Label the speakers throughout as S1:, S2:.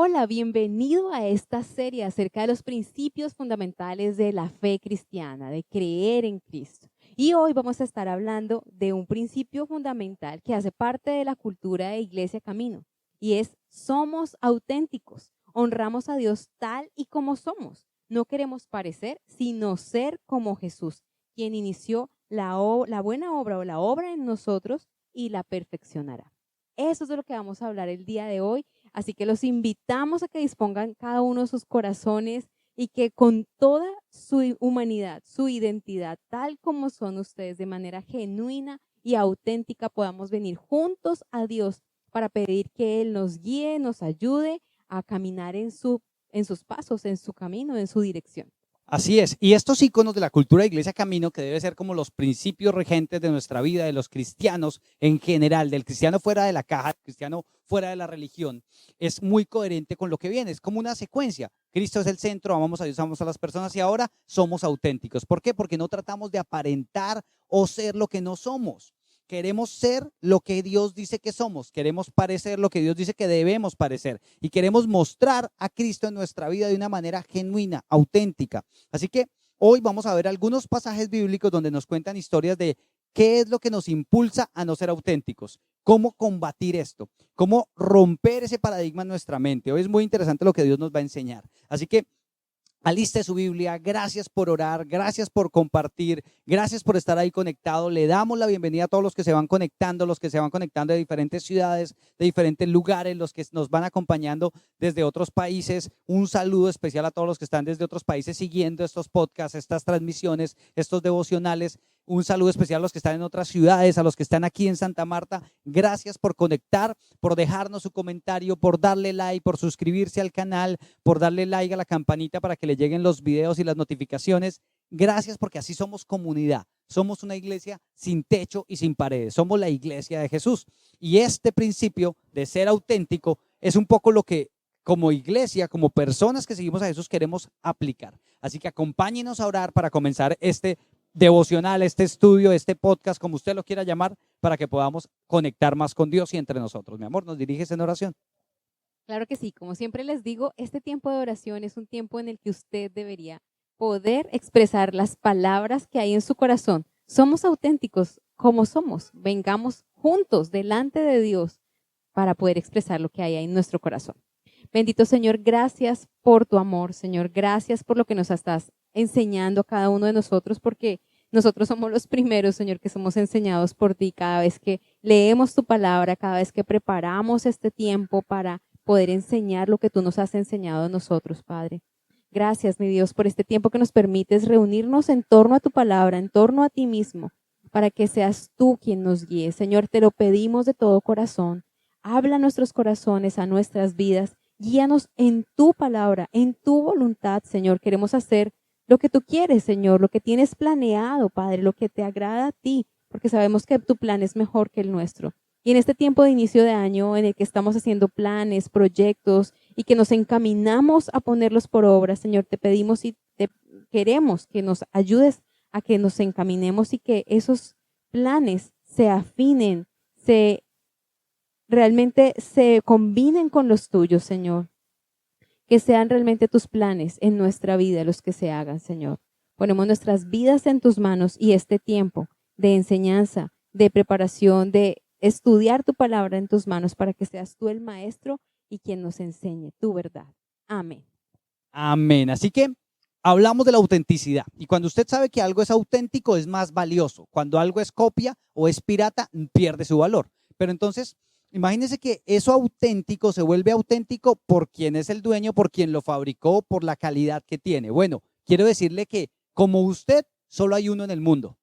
S1: Hola, bienvenido a esta serie acerca de los principios fundamentales de la fe cristiana, de creer en Cristo. Y hoy vamos a estar hablando de un principio fundamental que hace parte de la cultura de Iglesia Camino, y es: somos auténticos, honramos a Dios tal y como somos. No queremos parecer, sino ser como Jesús, quien inició la buena obra o la obra en nosotros y la perfeccionará. Eso es de lo que vamos a hablar el día de hoy. Así que los invitamos a que dispongan cada uno de sus corazones y que con toda su humanidad, su identidad, tal como son ustedes, de manera genuina y auténtica, podamos venir juntos a Dios para pedir que Él nos guíe, nos ayude a caminar en sus pasos, en su camino, en su dirección.
S2: Así es, y estos íconos de la cultura de Iglesia Camino, que debe ser como los principios regentes de nuestra vida, de los cristianos en general, del cristiano fuera de la caja, del cristiano fuera de la religión, es muy coherente con lo que viene, es como una secuencia. Cristo es el centro, amamos a Dios, amamos a las personas y ahora somos auténticos. ¿Por qué? Porque no tratamos de aparentar o ser lo que no somos. Queremos ser lo que Dios dice que somos, queremos parecer lo que Dios dice que debemos parecer y queremos mostrar a Cristo en nuestra vida de una manera genuina, auténtica. Así que hoy vamos a ver algunos pasajes bíblicos donde nos cuentan historias de qué es lo que nos impulsa a no ser auténticos, cómo combatir esto, cómo romper ese paradigma en nuestra mente. Hoy es muy interesante lo que Dios nos va a enseñar. Así que aliste su Biblia, gracias por orar, gracias por compartir, gracias por estar ahí conectado. Le damos la bienvenida a todos los que se van conectando, de diferentes ciudades, de diferentes lugares, los que nos van acompañando desde otros países. Un saludo especial a todos los que están desde otros países siguiendo estos podcasts, estas transmisiones, estos devocionales. Un saludo especial a los que están en otras ciudades, a los que están aquí en Santa Marta. Gracias por conectar, por dejarnos su comentario, por darle like, por suscribirse al canal, por darle like a la campanita para que le lleguen los videos y las notificaciones. Gracias, porque así somos comunidad. Somos una iglesia sin techo y sin paredes. Somos la iglesia de Jesús. Y este principio de ser auténtico es un poco lo que como iglesia, como personas que seguimos a Jesús, queremos aplicar. Así que acompáñenos a orar para comenzar este devocional, este estudio, este podcast, como usted lo quiera llamar, para que podamos conectar más con Dios y entre nosotros. Mi amor, ¿nos diriges en oración?
S1: Claro que sí, como siempre les digo, este tiempo de oración es un tiempo en el que usted debería poder expresar las palabras que hay en su corazón. Somos auténticos como somos. Vengamos juntos delante de Dios para poder expresar lo que hay ahí en nuestro corazón. Bendito Señor, gracias por tu amor, Señor. Gracias por lo que nos estás enseñando a cada uno de nosotros, porque nosotros somos los primeros, Señor, que somos enseñados por ti cada vez que leemos tu palabra, cada vez que preparamos este tiempo para poder enseñar lo que tú nos has enseñado a nosotros, Padre. Gracias, mi Dios, por este tiempo que nos permites reunirnos en torno a tu palabra, en torno a ti mismo, para que seas tú quien nos guíe. Señor, te lo pedimos de todo corazón. Habla a nuestros corazones, a nuestras vidas. Guíanos en tu palabra, en tu voluntad, Señor. Queremos hacer lo que tú quieres, Señor, lo que tienes planeado, Padre, lo que te agrada a ti, porque sabemos que tu plan es mejor que el nuestro. Y en este tiempo de inicio de año en el que estamos haciendo planes, proyectos y que nos encaminamos a ponerlos por obra, Señor, te pedimos y te queremos que nos ayudes a que nos encaminemos y que esos planes se afinen, realmente se combinen con los tuyos, Señor. Que sean realmente tus planes en nuestra vida los que se hagan, Señor. Ponemos nuestras vidas en tus manos y este tiempo de enseñanza, de preparación, de estudiar tu palabra en tus manos para que seas tú el maestro y quien nos enseñe tu verdad. Amén.
S2: Amén. Así que hablamos de la autenticidad. Y cuando usted sabe que algo es auténtico, es más valioso. Cuando algo es copia o es pirata, pierde su valor. Pero entonces, imagínese que eso auténtico se vuelve auténtico por quien es el dueño, por quien lo fabricó, por la calidad que tiene. Bueno, quiero decirle que como usted, solo hay uno en el mundo.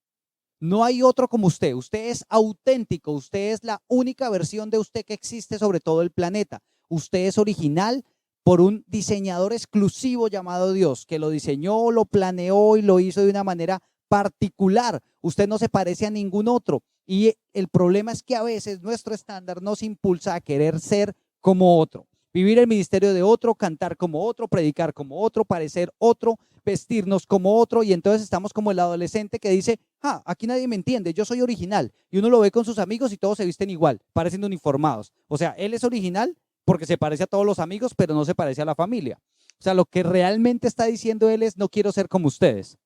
S2: No hay otro como usted. Usted es auténtico. Usted es la única versión de usted que existe sobre todo el planeta. Usted es original por un diseñador exclusivo llamado Dios, que lo diseñó, lo planeó y lo hizo de una manera particular. Usted no se parece a ningún otro. Y el problema es que a veces nuestro estándar nos impulsa a querer ser como otro. Vivir el ministerio de otro, cantar como otro, predicar como otro, parecer otro, vestirnos como otro, y entonces estamos como el adolescente que dice, aquí nadie me entiende, yo soy original, y uno lo ve con sus amigos y todos se visten igual, parecen uniformados. O sea, él es original, porque se parece a todos los amigos, pero no se parece a la familia. O sea, lo que realmente está diciendo él es, no quiero ser como ustedes.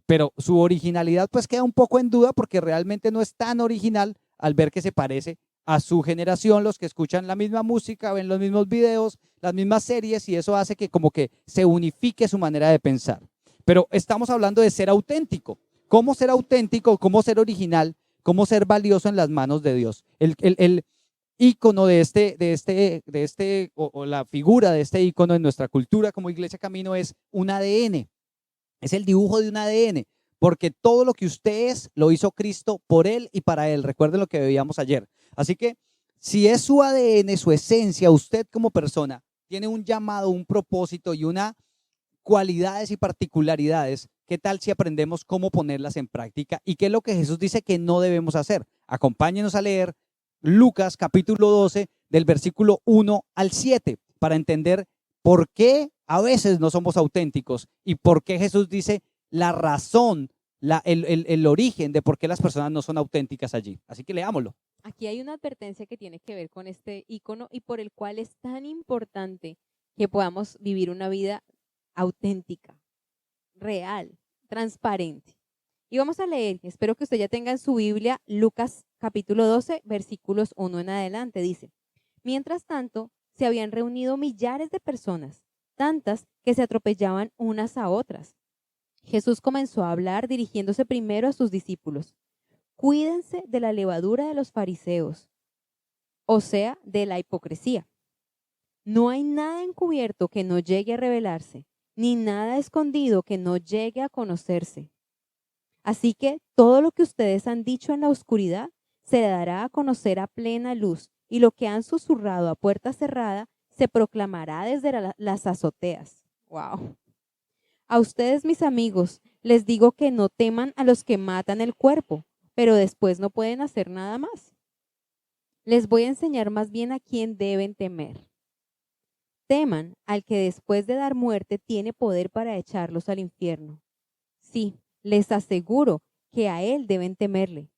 S2: Pero su originalidad pues queda un poco en duda porque realmente no es tan original al ver que se parece a su generación, los que escuchan la misma música, ven los mismos videos, las mismas series, y eso hace que como que se unifique su manera de pensar. Pero estamos hablando de ser auténtico. ¿Cómo ser auténtico? ¿Cómo ser original? ¿Cómo ser valioso en las manos de Dios? El ícono o la figura de este ícono en nuestra cultura como Iglesia Camino es un ADN. Es el dibujo de un ADN, porque todo lo que usted es lo hizo Cristo por él y para él. Recuerden lo que veíamos ayer. Así que si es su ADN, su esencia, usted como persona tiene un llamado, un propósito y unas cualidades y particularidades, ¿qué tal si aprendemos cómo ponerlas en práctica? ¿Y qué es lo que Jesús dice que no debemos hacer? Acompáñenos a leer Lucas capítulo 12 del versículo 1 al 7 para entender por qué a veces no somos auténticos y por qué Jesús dice la razón, el origen de por qué las personas no son auténticas allí. Así que leámoslo.
S1: Aquí hay una advertencia que tiene que ver con este icono y por el cual es tan importante que podamos vivir una vida auténtica, real, transparente. Y vamos a leer, espero que usted ya tenga en su Biblia Lucas capítulo 12, versículos 1 en adelante. Dice, mientras tanto, se habían reunido millares de personas, tantas que se atropellaban unas a otras. Jesús comenzó a hablar dirigiéndose primero a sus discípulos. Cuídense de la levadura de los fariseos, o sea, de la hipocresía. No hay nada encubierto que no llegue a revelarse, ni nada escondido que no llegue a conocerse. Así que todo lo que ustedes han dicho en la oscuridad se dará a conocer a plena luz, y lo que han susurrado a puerta cerrada se proclamará desde las azoteas. ¡Wow! A ustedes, mis amigos, les digo que no teman a los que matan el cuerpo, pero después no pueden hacer nada más. Les voy a enseñar más bien a quién deben temer. Teman al que después de dar muerte tiene poder para echarlos al infierno. Sí, les aseguro que a él deben temerle.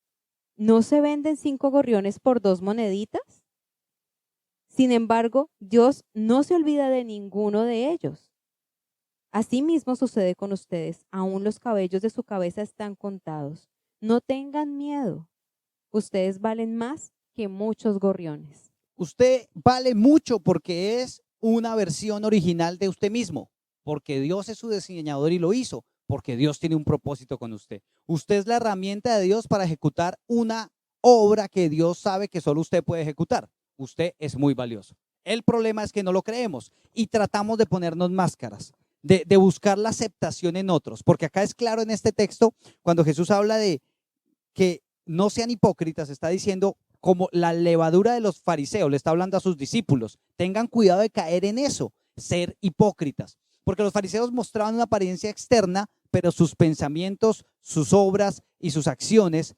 S1: ¿No se venden 5 gorriones por 2 moneditas? Sin embargo, Dios no se olvida de ninguno de ellos. Asimismo sucede con ustedes, aún los cabellos de su cabeza están contados. No tengan miedo, ustedes valen más que muchos gorriones.
S2: Usted vale mucho porque es una versión original de usted mismo, porque Dios es su diseñador y lo hizo, porque Dios tiene un propósito con usted. Usted es la herramienta de Dios para ejecutar una obra que Dios sabe que solo usted puede ejecutar. Usted es muy valioso. El problema es que no lo creemos y tratamos de ponernos máscaras, de buscar la aceptación en otros, porque acá es claro en este texto, cuando Jesús habla de que no sean hipócritas, está diciendo como la levadura de los fariseos, le está hablando a sus discípulos, tengan cuidado de caer en eso, ser hipócritas, porque los fariseos mostraban una apariencia externa, pero sus pensamientos, sus obras y sus acciones,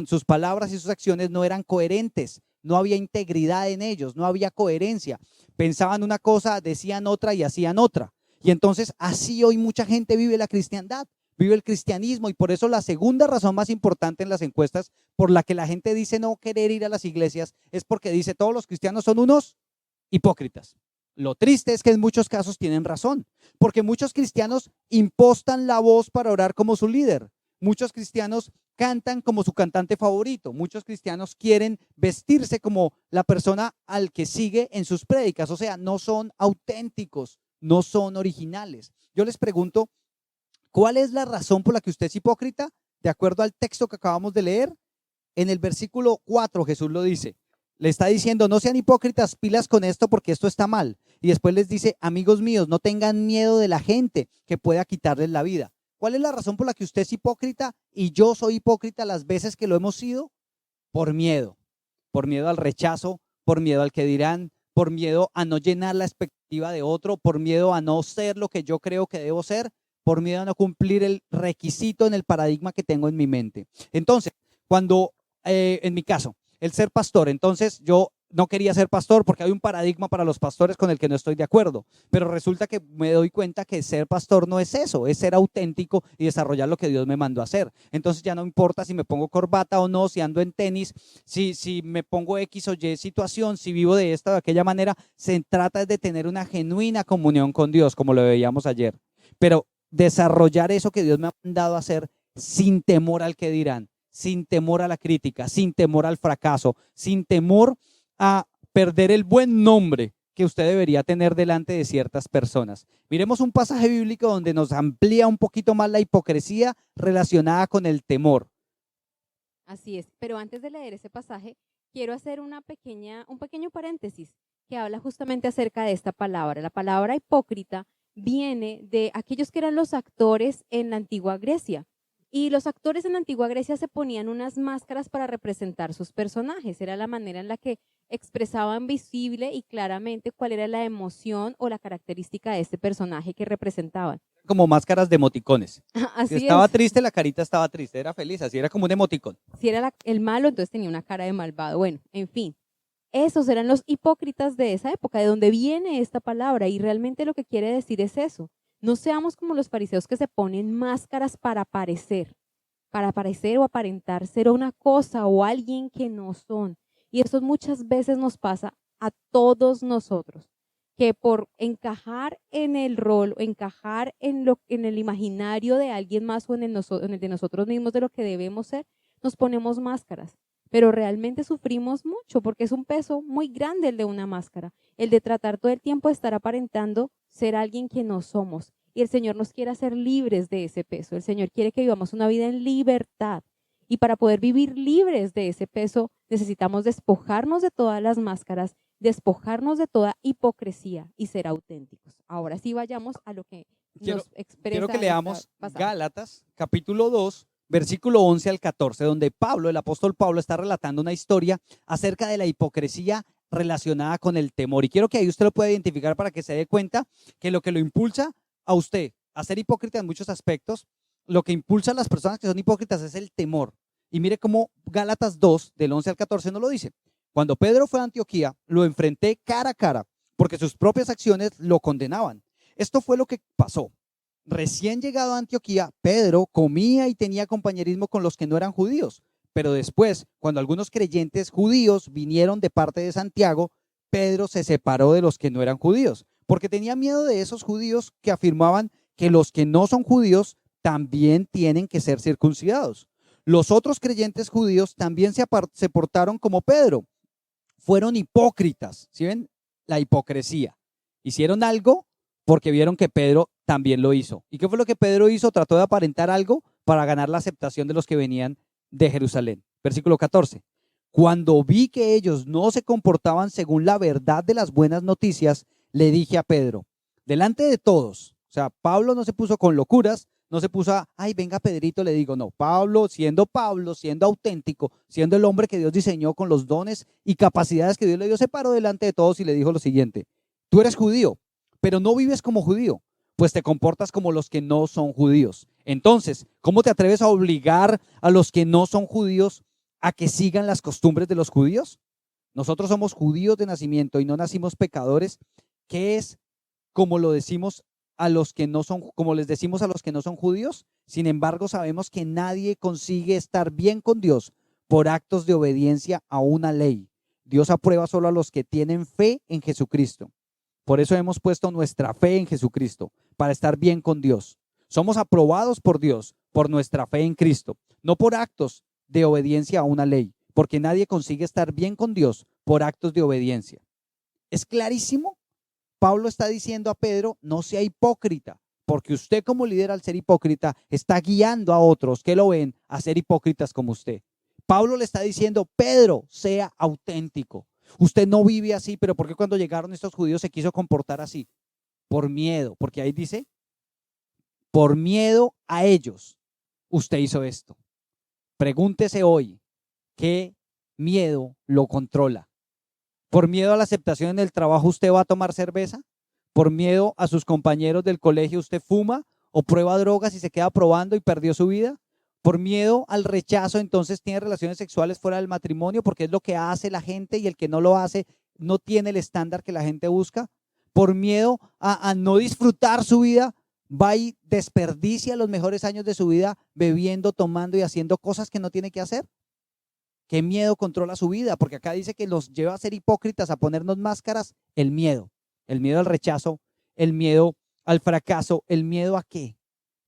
S2: sus palabras y sus acciones no eran coherentes, no había integridad en ellos, no había coherencia, pensaban una cosa, decían otra y hacían otra, y entonces así hoy mucha gente vive la cristiandad, vive el cristianismo, y por eso la segunda razón más importante en las encuestas por la que la gente dice no querer ir a las iglesias es porque dice todos los cristianos son unos hipócritas. Lo triste es que en muchos casos tienen razón, porque muchos cristianos impostan la voz para orar como su líder. Muchos cristianos cantan como su cantante favorito. Muchos cristianos quieren vestirse como la persona al que sigue en sus prédicas. O sea, no son auténticos, no son originales. Yo les pregunto, ¿cuál es la razón por la que usted es hipócrita? De acuerdo al texto que acabamos de leer, en el versículo 4 Jesús lo dice. Le está diciendo, no sean hipócritas, pilas con esto porque esto está mal. Y después les dice, amigos míos, no tengan miedo de la gente que pueda quitarles la vida. ¿Cuál es la razón por la que usted es hipócrita y yo soy hipócrita las veces que lo hemos sido? Por miedo al rechazo, por miedo al que dirán, por miedo a no llenar la expectativa de otro, por miedo a no ser lo que yo creo que debo ser, por miedo a no cumplir el requisito en el paradigma que tengo en mi mente. Entonces, cuando, en mi caso, el ser pastor, entonces yo no quería ser pastor porque hay un paradigma para los pastores con el que no estoy de acuerdo, pero resulta que me doy cuenta que ser pastor no es eso, es ser auténtico y desarrollar lo que Dios me mandó a hacer. Entonces ya no importa si me pongo corbata o no, si ando en tenis, si me pongo X o Y situación, si vivo de esta o de aquella manera, se trata de tener una genuina comunión con Dios, como lo veíamos ayer, pero desarrollar eso que Dios me ha mandado a hacer sin temor al que dirán, sin temor a la crítica, sin temor al fracaso, sin temor a perder el buen nombre que usted debería tener delante de ciertas personas. Miremos un pasaje bíblico donde nos amplía un poquito más la hipocresía relacionada con el temor.
S1: Así es, pero antes de leer ese pasaje, quiero hacer un pequeño paréntesis que habla justamente acerca de esta palabra. La palabra hipócrita viene de aquellos que eran los actores en la antigua Grecia. Y los actores en la antigua Grecia se ponían unas máscaras para representar sus personajes. Era la manera en la que expresaban visible y claramente cuál era la emoción o la característica de este personaje que representaban.
S2: Como máscaras de emoticones. Si
S1: Así
S2: estaba
S1: es.
S2: triste, la carita estaba triste, era feliz, así era como un emoticón.
S1: Si era el malo, entonces tenía una cara de malvado. Bueno, en fin. Esos eran los hipócritas de esa época, de donde viene esta palabra, y realmente lo que quiere decir es eso. No seamos como los fariseos que se ponen máscaras para parecer o aparentar ser una cosa o alguien que no son. Y eso muchas veces nos pasa a todos nosotros, que por encajar en el rol, encajar en el imaginario de alguien más o en el de nosotros mismos de lo que debemos ser, nos ponemos máscaras. Pero realmente sufrimos mucho porque es un peso muy grande el de una máscara, el de tratar todo el tiempo de estar aparentando ser alguien que no somos. Y el Señor nos quiere hacer libres de ese peso. El Señor quiere que vivamos una vida en libertad. Y para poder vivir libres de ese peso, necesitamos despojarnos de todas las máscaras, despojarnos de toda hipocresía y ser auténticos. Ahora sí vayamos a lo que nos expresa.
S2: Quiero que leamos Gálatas, capítulo 2, versículo 11 al 14, donde el apóstol Pablo está relatando una historia acerca de la hipocresía relacionada con el temor. Y quiero que ahí usted lo pueda identificar para que se dé cuenta que lo impulsa a usted a ser hipócrita en muchos aspectos, lo que impulsa a las personas que son hipócritas es el temor. Y mire cómo Gálatas 2, del 11 al 14 nos lo dice. Cuando Pedro fue a Antioquía, lo enfrenté cara a cara, porque sus propias acciones lo condenaban. Esto fue lo que pasó. Recién llegado a Antioquía, Pedro comía y tenía compañerismo con los que no eran judíos. Pero después, cuando algunos creyentes judíos vinieron de parte de Santiago, Pedro se separó de los que no eran judíos, porque tenía miedo de esos judíos que afirmaban que los que no son judíos también tienen que ser circuncidados. Los otros creyentes judíos también se portaron como Pedro. Fueron hipócritas, ¿sí ven? La hipocresía. Hicieron algo porque vieron que Pedro también lo hizo. ¿Y qué fue lo que Pedro hizo? Trató de aparentar algo para ganar la aceptación de los que venían de Jerusalén. Versículo 14. Cuando vi que ellos no se comportaban según la verdad de las buenas noticias, le dije a Pedro, delante de todos, o sea, Pablo no se puso con locuras, no se puso a, ay, venga Pedrito, le digo, no, Pablo, siendo auténtico, siendo el hombre que Dios diseñó con los dones y capacidades que Dios le dio, se paró delante de todos y le dijo lo siguiente, tú eres judío, pero no vives como judío, pues te comportas como los que no son judíos. Entonces, ¿cómo te atreves a obligar a los que no son judíos a que sigan las costumbres de los judíos? Nosotros somos judíos de nacimiento y no nacimos pecadores, que es como lo decimos a los que no son, como les decimos a los que no son judíos. Sin embargo, sabemos que nadie consigue estar bien con Dios por actos de obediencia a una ley. Dios aprueba solo a los que tienen fe en Jesucristo. Por eso hemos puesto nuestra fe en Jesucristo, para estar bien con Dios. Somos aprobados por Dios por nuestra fe en Cristo, no por actos de obediencia a una ley, porque nadie consigue estar bien con Dios por actos de obediencia. ¿Es clarísimo? Pablo está diciendo a Pedro, no sea hipócrita, porque usted como líder al ser hipócrita está guiando a otros que lo ven a ser hipócritas como usted. Pablo le está diciendo, Pedro, sea auténtico. Usted no vive así, pero ¿por qué cuando llegaron estos judíos se quiso comportar así? Por miedo, porque ahí dice, por miedo a ellos, usted hizo esto. Pregúntese hoy, ¿qué miedo lo controla? ¿Por miedo a la aceptación en el trabajo usted va a tomar cerveza? ¿Por miedo a sus compañeros del colegio usted fuma o prueba drogas y se queda probando y perdió su vida? Por miedo al rechazo, entonces tiene relaciones sexuales fuera del matrimonio porque es lo que hace la gente y el que no lo hace no tiene el estándar que la gente busca. Por miedo a no disfrutar su vida, va y desperdicia los mejores años de su vida bebiendo, tomando y haciendo cosas que no tiene que hacer. ¿Qué miedo controla su vida? Porque acá dice que los lleva a ser hipócritas, a ponernos máscaras. El miedo al rechazo, el miedo al fracaso, el miedo a qué.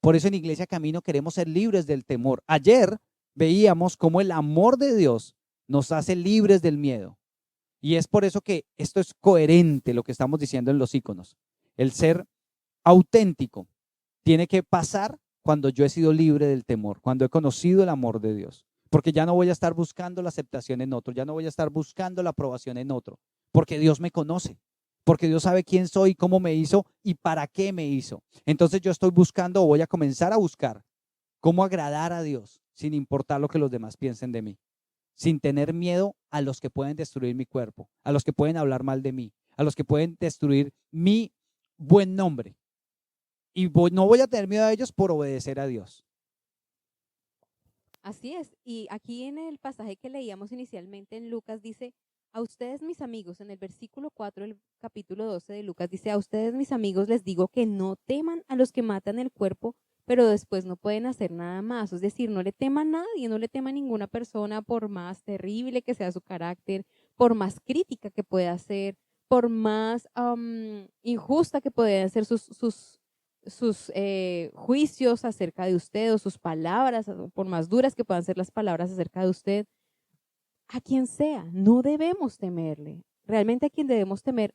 S2: Por eso en Iglesia Camino queremos ser libres del temor. Ayer veíamos cómo el amor de Dios nos hace libres del miedo. Y es por eso que esto es coherente lo que estamos diciendo en los iconos. El ser auténtico tiene que pasar cuando yo he sido libre del temor, cuando he conocido el amor de Dios. Porque ya no voy a estar buscando la aceptación en otro, ya no voy a estar buscando la aprobación en otro, porque Dios me conoce, porque Dios sabe quién soy, cómo me hizo y para qué me hizo. Entonces yo estoy buscando o voy a comenzar a buscar cómo agradar a Dios sin importar lo que los demás piensen de mí, sin tener miedo a los que pueden destruir mi cuerpo, a los que pueden hablar mal de mí, a los que pueden destruir mi buen nombre. Y no voy a tener miedo a ellos por obedecer a Dios.
S1: Así es. Y aquí en el pasaje que leíamos inicialmente en Lucas dice, a ustedes mis amigos, en el versículo 4 del capítulo 12 de Lucas dice, a ustedes mis amigos les digo que no teman a los que matan el cuerpo, pero después no pueden hacer nada más. Es decir, no le teman a nadie, no le teman a ninguna persona por más terrible que sea su carácter, por más crítica que pueda ser, por más injusta que puedan ser sus juicios acerca de usted o sus palabras, por más duras que puedan ser las palabras acerca de usted, a quien sea, no debemos temerle. Realmente a quien debemos temer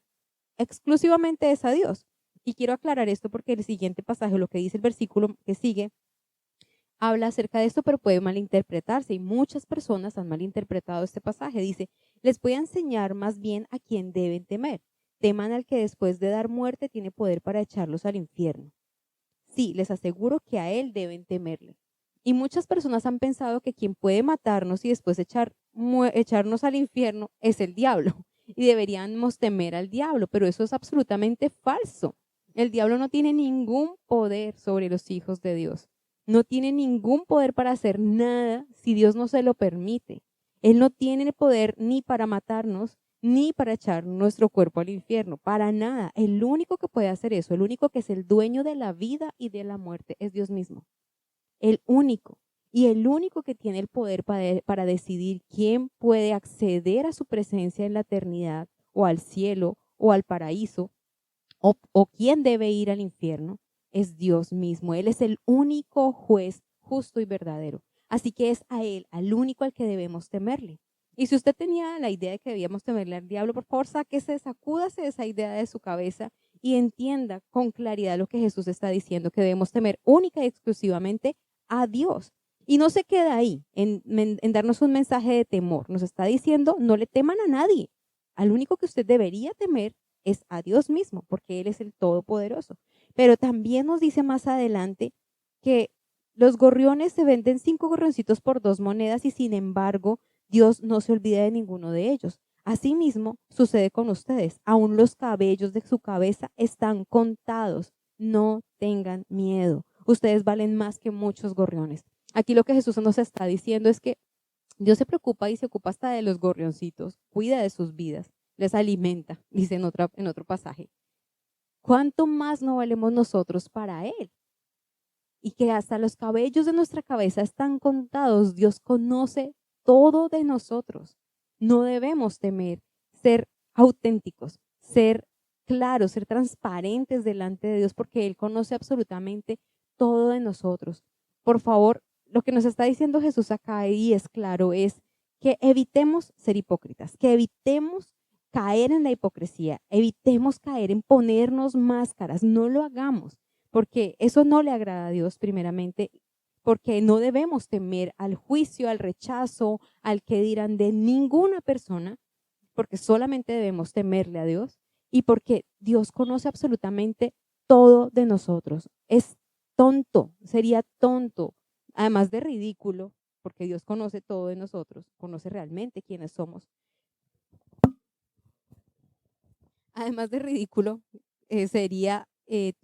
S1: exclusivamente es a Dios. Y quiero aclarar esto porque el siguiente pasaje, lo que dice el versículo que sigue, habla acerca de esto, pero puede malinterpretarse y muchas personas han malinterpretado este pasaje. Dice, les voy a enseñar más bien a quién deben temer. Teman al que después de dar muerte tiene poder para echarlos al infierno. Sí, les aseguro que a él deben temerle. Y muchas personas han pensado que quien puede matarnos y después echarnos al infierno es el diablo. Y deberíamos temer al diablo, pero eso es absolutamente falso. El diablo no tiene ningún poder sobre los hijos de Dios. No tiene ningún poder para hacer nada si Dios no se lo permite. Él no tiene poder ni para matarnos, ni para echar nuestro cuerpo al infierno, para nada. El único que puede hacer eso, el único que es el dueño de la vida y de la muerte es Dios mismo. El único. Y el único que tiene el poder para decidir quién puede acceder a su presencia en la eternidad o al cielo o al paraíso o quién debe ir al infierno es Dios mismo. Él es el único juez justo y verdadero. Así que es a Él, al único al que debemos temerle. Y si usted tenía la idea de que debíamos temerle al diablo, por favor, sacúdase esa idea de su cabeza y entienda con claridad lo que Jesús está diciendo, que debemos temer única y exclusivamente a Dios. Y no se queda ahí en darnos un mensaje de temor. Nos está diciendo, no le teman a nadie. Al único que usted debería temer es a Dios mismo, porque Él es el Todopoderoso. Pero también nos dice más adelante que los gorriones se venden 5 gorrioncitos por 2 monedas y sin embargo Dios no se olvida de ninguno de ellos. Asimismo, sucede con ustedes. Aún los cabellos de su cabeza están contados. No tengan miedo. Ustedes valen más que muchos gorriones. Aquí lo que Jesús nos está diciendo es que Dios se preocupa y se ocupa hasta de los gorrioncitos, cuida de sus vidas, les alimenta, dice en otro pasaje. ¿Cuánto más no valemos nosotros para Él? Y que hasta los cabellos de nuestra cabeza están contados. Dios conoce todo de nosotros. No debemos temer ser auténticos, ser claros, ser transparentes delante de Dios, porque Él conoce absolutamente todo de nosotros. Por favor, lo que nos está diciendo Jesús acá y es claro, es que evitemos ser hipócritas, que evitemos caer en la hipocresía, evitemos caer en ponernos máscaras, no lo hagamos, porque eso no le agrada a Dios primeramente, porque no debemos temer al juicio, al rechazo, al que dirán de ninguna persona, porque solamente debemos temerle a Dios y porque Dios conoce absolutamente todo de nosotros. Es tonto, sería tonto, además de ridículo, porque Dios conoce todo de nosotros, conoce realmente quiénes somos. Además de ridículo, sería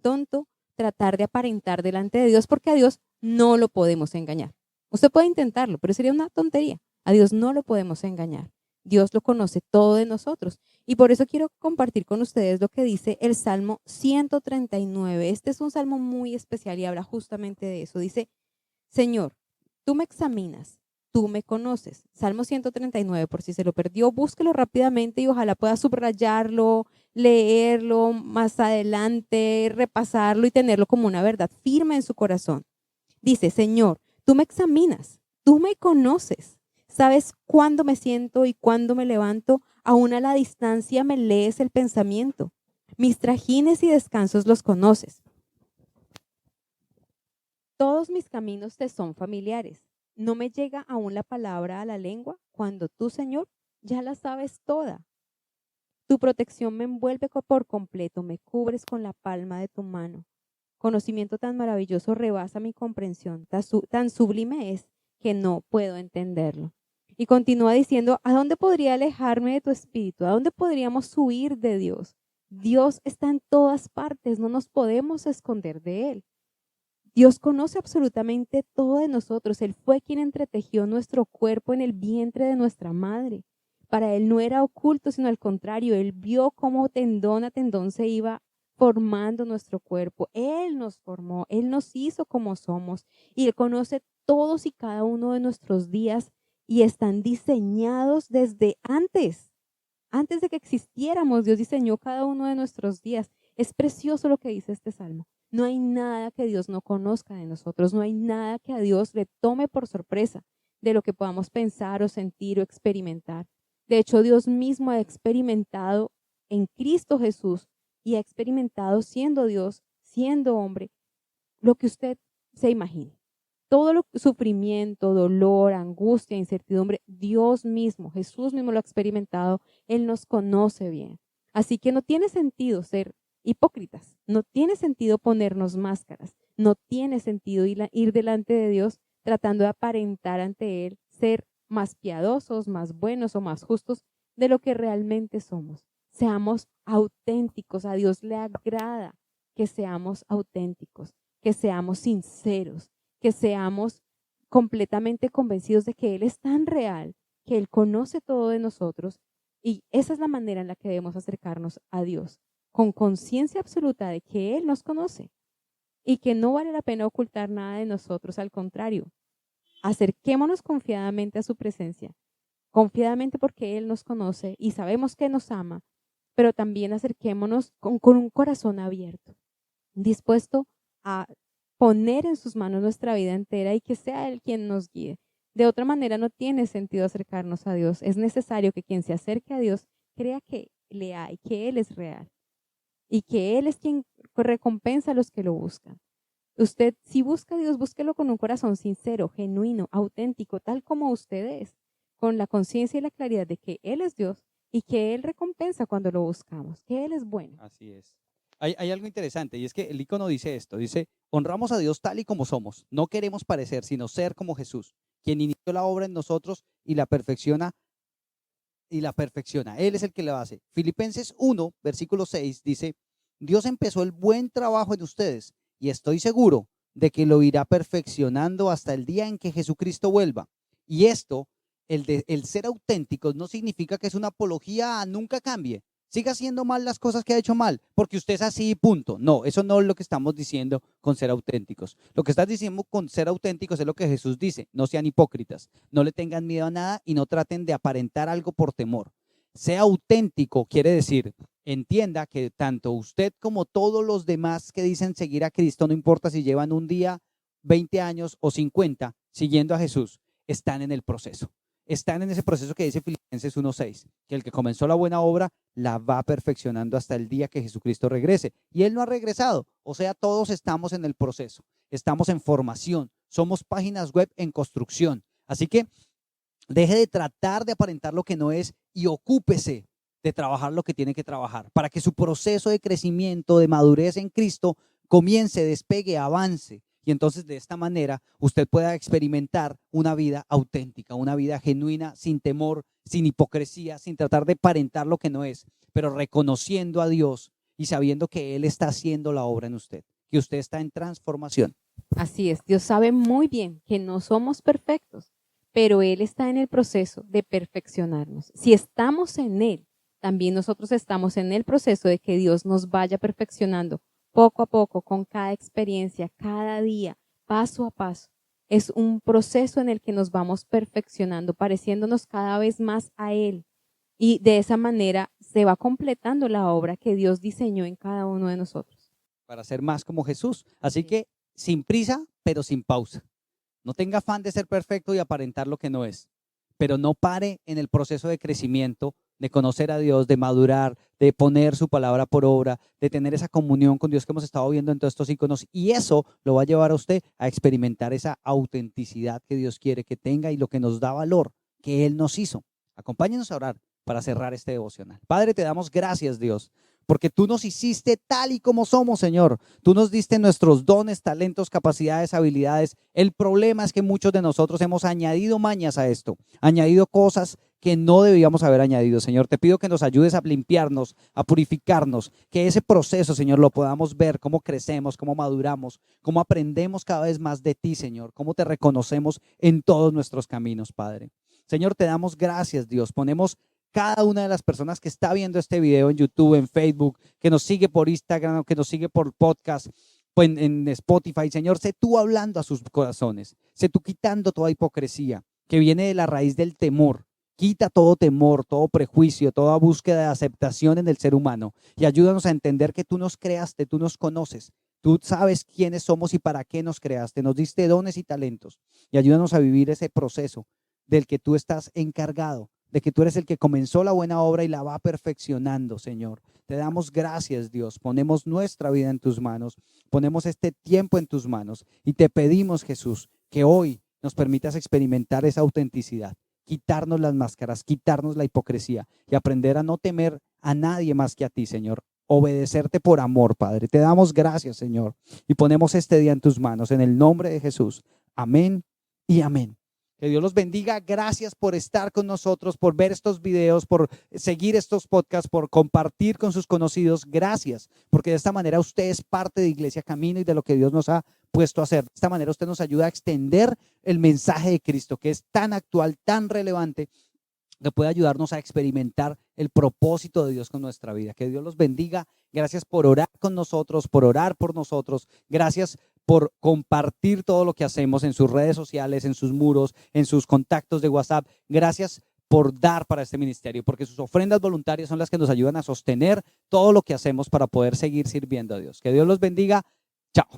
S1: tonto tratar de aparentar delante de Dios porque a Dios no lo podemos engañar. Usted puede intentarlo, pero sería una tontería. A Dios no lo podemos engañar. Dios lo conoce todo de nosotros. Y por eso quiero compartir con ustedes lo que dice el Salmo 139. Este es un salmo muy especial y habla justamente de eso. Dice, Señor, tú me examinas, tú me conoces. Salmo 139, por si se lo perdió, búsquelo rápidamente y ojalá pueda subrayarlo, leerlo más adelante, repasarlo y tenerlo como una verdad firme en su corazón. Dice, Señor, tú me examinas, tú me conoces. Sabes cuándo me siento y cuándo me levanto. Aún a la distancia me lees el pensamiento. Mis trajines y descansos los conoces. Todos mis caminos te son familiares. No me llega aún la palabra a la lengua cuando tú, Señor, ya la sabes toda. Tu protección me envuelve por completo, me cubres con la palma de tu mano. Conocimiento tan maravilloso rebasa mi comprensión, tan sublime es que no puedo entenderlo. Y continúa diciendo, ¿a dónde podría alejarme de tu espíritu? ¿A dónde podríamos huir de Dios? Dios está en todas partes, no nos podemos esconder de Él. Dios conoce absolutamente todo de nosotros. Él fue quien entretejió nuestro cuerpo en el vientre de nuestra madre. Para Él no era oculto, sino al contrario, Él vio cómo tendón a tendón se iba formando nuestro cuerpo. Él nos formó, Él nos hizo como somos y Él conoce todos y cada uno de nuestros días y están diseñados desde antes de que existiéramos. Dios diseñó cada uno de nuestros días. Es precioso lo que dice este salmo. No hay nada que Dios no conozca de nosotros, no hay nada que a Dios le tome por sorpresa de lo que podamos pensar o sentir o experimentar. De hecho, Dios mismo ha experimentado en Cristo Jesús y ha experimentado siendo Dios, siendo hombre, lo que usted se imagine. Todo lo sufrimiento, dolor, angustia, incertidumbre, Dios mismo, Jesús mismo lo ha experimentado, Él nos conoce bien. Así que no tiene sentido ser hipócritas, no tiene sentido ponernos máscaras, no tiene sentido ir delante de Dios tratando de aparentar ante Él ser más piadosos, más buenos o más justos de lo que realmente somos. Seamos auténticos, a Dios le agrada que seamos auténticos, que seamos sinceros, que seamos completamente convencidos de que Él es tan real, que Él conoce todo de nosotros y esa es la manera en la que debemos acercarnos a Dios, con conciencia absoluta de que Él nos conoce y que no vale la pena ocultar nada de nosotros, al contrario, acerquémonos confiadamente a su presencia, confiadamente porque Él nos conoce y sabemos que nos ama, pero también acerquémonos con un corazón abierto, dispuesto a poner en sus manos nuestra vida entera y que sea Él quien nos guíe. De otra manera no tiene sentido acercarnos a Dios. Es necesario que quien se acerque a Dios crea que le hay, que Él es real y que Él es quien recompensa a los que lo buscan. Usted, si busca a Dios, búsquelo con un corazón sincero, genuino, auténtico, tal como usted es, con la conciencia y la claridad de que Él es Dios y que Él recompensa cuando lo buscamos, que Él es bueno.
S2: Así es. Hay algo interesante y es que el icono dice esto, dice, honramos a Dios tal y como somos, no queremos parecer, sino ser como Jesús, quien inició la obra en nosotros y la perfecciona. Él es el que lo hace. Filipenses 1, versículo 6 dice, Dios empezó el buen trabajo en ustedes y estoy seguro de que lo irá perfeccionando hasta el día en que Jesucristo vuelva. Y esto, el ser auténticos, no significa que es una apología a nunca cambie. Siga haciendo mal las cosas que ha hecho mal, porque usted es así y punto. No, eso no es lo que estamos diciendo con ser auténticos. Lo que estás diciendo con ser auténticos es lo que Jesús dice, no sean hipócritas, no le tengan miedo a nada y no traten de aparentar algo por temor. Sea auténtico quiere decir, entienda que tanto usted como todos los demás que dicen seguir a Cristo, no importa si llevan un día, 20 años o 50 siguiendo a Jesús, están en el proceso. Están en ese proceso que dice Filipenses 1:6, que el que comenzó la buena obra la va perfeccionando hasta el día que Jesucristo regrese. Y Él no ha regresado, o sea, todos estamos en el proceso, estamos en formación, somos páginas web en construcción. Así que deje de tratar de aparentar lo que no es y ocúpese de trabajar lo que tiene que trabajar para que su proceso de crecimiento, de madurez en Cristo comience, despegue, avance. Y entonces de esta manera usted pueda experimentar una vida auténtica, una vida genuina, sin temor, sin hipocresía, sin tratar de aparentar lo que no es, pero reconociendo a Dios y sabiendo que Él está haciendo la obra en usted, que usted está en transformación.
S1: Así es, Dios sabe muy bien que no somos perfectos, pero Él está en el proceso de perfeccionarnos. Si estamos en Él, también nosotros estamos en el proceso de que Dios nos vaya perfeccionando poco a poco, con cada experiencia, cada día, paso a paso. Es un proceso en el que nos vamos perfeccionando, pareciéndonos cada vez más a Él. Y de esa manera se va completando la obra que Dios diseñó en cada uno de nosotros.
S2: Para ser más como Jesús. Así
S1: Sí.
S2: que sin prisa, pero sin pausa. No tenga afán de ser perfecto y aparentar lo que no es, pero no pare en el proceso de crecimiento, de conocer a Dios, de madurar, de poner su palabra por obra, de tener esa comunión con Dios que hemos estado viendo en todos estos iconos, y eso lo va a llevar a usted a experimentar esa autenticidad que Dios quiere que tenga y lo que nos da valor, que Él nos hizo. Acompáñenos a orar para cerrar este devocional. Padre, te damos gracias, Dios, porque tú nos hiciste tal y como somos, Señor. Tú nos diste nuestros dones, talentos, capacidades, habilidades. El problema es que muchos de nosotros hemos añadido mañas a esto, añadido cosas que no debíamos haber añadido. Señor, te pido que nos ayudes a limpiarnos, a purificarnos, que ese proceso, Señor, lo podamos ver, cómo crecemos, cómo maduramos, cómo aprendemos cada vez más de ti, Señor, cómo te reconocemos en todos nuestros caminos, Padre. Señor, te damos gracias, Dios. Ponemos cada una de las personas que está viendo este video en YouTube, en Facebook, que nos sigue por Instagram, que nos sigue por podcast, pues en Spotify. Señor, sé tú hablando a sus corazones, sé tú quitando toda hipocresía que viene de la raíz del temor. Quita todo temor, todo prejuicio, toda búsqueda de aceptación en el ser humano y ayúdanos a entender que tú nos creaste, tú nos conoces, tú sabes quiénes somos y para qué nos creaste, nos diste dones y talentos y ayúdanos a vivir ese proceso del que tú estás encargado, de que tú eres el que comenzó la buena obra y la va perfeccionando, Señor. Te damos gracias, Dios. Ponemos nuestra vida en tus manos, ponemos este tiempo en tus manos y te pedimos, Jesús, que hoy nos permitas experimentar esa autenticidad, quitarnos las máscaras, quitarnos la hipocresía y aprender a no temer a nadie más que a ti, Señor. Obedecerte por amor, Padre. Te damos gracias, Señor, y ponemos este día en tus manos, en el nombre de Jesús. Amén y amén. Que Dios los bendiga. Gracias por estar con nosotros, por ver estos videos, por seguir estos podcasts, por compartir con sus conocidos. Gracias, porque de esta manera usted es parte de Iglesia Camino y de lo que Dios nos ha puesto a hacer. De esta manera usted nos ayuda a extender el mensaje de Cristo, que es tan actual, tan relevante, que puede ayudarnos a experimentar el propósito de Dios con nuestra vida. Que Dios los bendiga. Gracias por orar con nosotros, por orar por nosotros. Gracias por compartir todo lo que hacemos en sus redes sociales, en sus muros, en sus contactos de WhatsApp. Gracias por dar para este ministerio, porque sus ofrendas voluntarias son las que nos ayudan a sostener todo lo que hacemos para poder seguir sirviendo a Dios. Que Dios los bendiga. Chao.